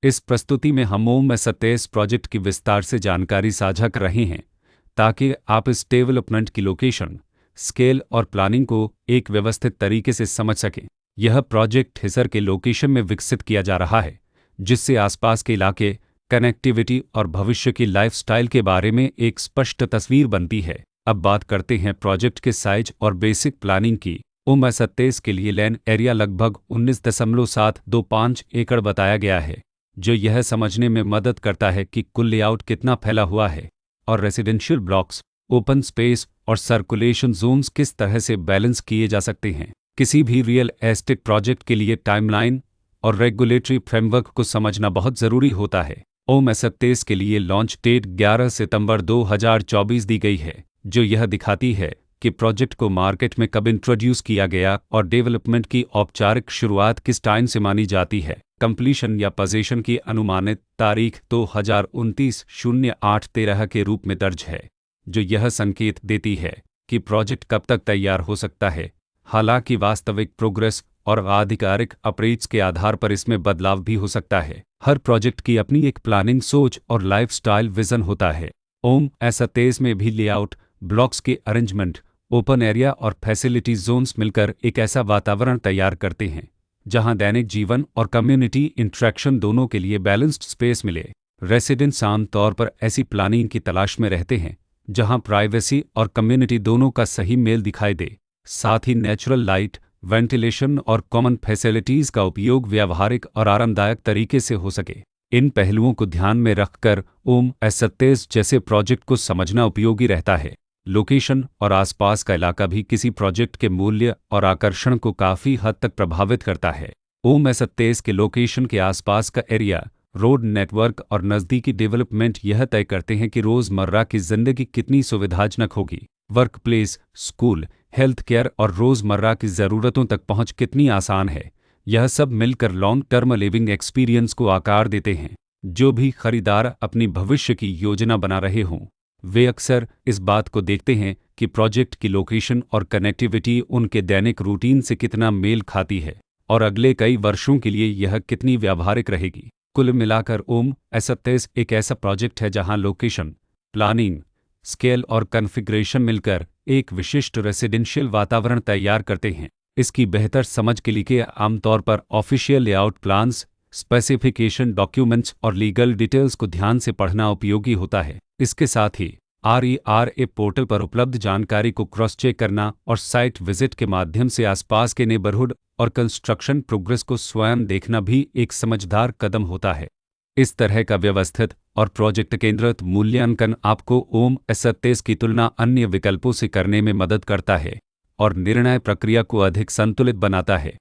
इस प्रस्तुति में हम ओम S27 प्रोजेक्ट की विस्तार से जानकारी साझा कर रहे हैं ताकि आप इस डेवलपमेंट की लोकेशन, स्केल और प्लानिंग को एक व्यवस्थित तरीके से समझ सकें। यह प्रोजेक्ट हिसर के लोकेशन में विकसित किया जा रहा है, जिससे आसपास के इलाके, कनेक्टिविटी और भविष्य की लाइफस्टाइल के बारे में एक स्पष्ट तस्वीर बनती है। अब बात करते हैं प्रोजेक्ट के साइज और बेसिक प्लानिंग की। ओम S27 के लिए लैंड एरिया लगभग 19.725 एकड़ बताया गया है, जो यह समझने में मदद करता है कि कुल लेआउट कितना फैला हुआ है और रेसिडेंशियल ब्लॉक्स, ओपन स्पेस और सर्कुलेशन जोन्स किस तरह से बैलेंस किए जा सकते हैं। किसी भी रियल एस्टेट प्रोजेक्ट के लिए टाइमलाइन और रेगुलेटरी फ्रेमवर्क को समझना बहुत ज़रूरी होता है। ओम S27 के लिए लॉन्च डेट 11 सितंबर 2024 दी गई है, जो यह दिखाती है कि प्रोजेक्ट को मार्केट में कब इंट्रोड्यूस किया गया और डेवलपमेंट की औपचारिक शुरुआत किस टाइम से मानी जाती है। कंप्लीशन या पोजीशन की अनुमानित तारीख 2029-08-13 के रूप में दर्ज है, जो यह संकेत देती है कि प्रोजेक्ट कब तक तैयार हो सकता है। हालांकि वास्तविक प्रोग्रेस और आधिकारिक अपडेट्स के आधार पर इसमें बदलाव भी हो सकता है। हर प्रोजेक्ट की अपनी एक प्लानिंग सोच और लाइफस्टाइल विजन होता है। ओम S27 में भी लेआउट, ब्लॉक्स के अरेंजमेंट, ओपन एरिया और फैसिलिटी जोन्स मिलकर एक ऐसा वातावरण तैयार करते हैं जहां दैनिक जीवन और कम्युनिटी इंटरेक्शन दोनों के लिए बैलेंस्ड स्पेस मिले। रेसिडेंट्स आमतौर पर ऐसी प्लानिंग की तलाश में रहते हैं जहां प्राइवेसी और कम्युनिटी दोनों का सही मेल दिखाई दे। साथ ही नेचुरल लाइट, वेंटिलेशन और कॉमन फैसिलिटीज़ का उपयोग व्यावहारिक और आरामदायक तरीके से हो सके। इन पहलुओं को ध्यान में रखकर ओम S27 जैसे प्रोजेक्ट को समझना उपयोगी रहता है। लोकेशन और आसपास का इलाका भी किसी प्रोजेक्ट के मूल्य और आकर्षण को काफ़ी हद तक प्रभावित करता है। ओम S27 के लोकेशन के आसपास का एरिया, रोड नेटवर्क और नज़दीकी डेवलपमेंट यह तय करते हैं कि रोज़मर्रा की ज़िंदगी कितनी सुविधाजनक होगी। Work place, school, health care और रोज़मर्रा की ज़रूरतों तक पहुंच कितनी आसान है। यह सब मिलकर लॉन्ग टर्म लिविंग एक्सपीरियंस को आकार देते हैं। जो भी खरीदार अपनी भविष्य की योजना बना रहे हों, वे अक्सर इस बात को देखते हैं कि प्रोजेक्ट की लोकेशन और कनेक्टिविटी उनके दैनिक रूटीन से कितना मेल खाती है और अगले कई वर्षों के लिए यह कितनी व्यावहारिक रहेगी। कुल मिलाकर ओम S27 एक ऐसा प्रोजेक्ट है जहां लोकेशन, प्लानिंग, स्केल और कॉन्फ़िगरेशन मिलकर एक विशिष्ट रेसिडेंशियल वातावरण तैयार करते हैं। इसकी बेहतर समझ के लिए आमतौर पर official layout plans, specification documents और लीगल डिटेल्स को ध्यान से पढ़ना उपयोगी होता है। इसके साथ ही RERA पोर्टल पर उपलब्ध जानकारी को क्रॉस चेक करना और साइट विजिट के माध्यम से आसपास के नेबरहुड और कंस्ट्रक्शन प्रोग्रेस को स्वयं देखना भी एक समझदार कदम होता है। इस तरह का व्यवस्थित और प्रोजेक्ट केंद्रित मूल्यांकन आपको ओम S27 की तुलना अन्य विकल्पों से करने में मदद करता है और निर्णय प्रक्रिया को अधिक संतुलित बनाता है।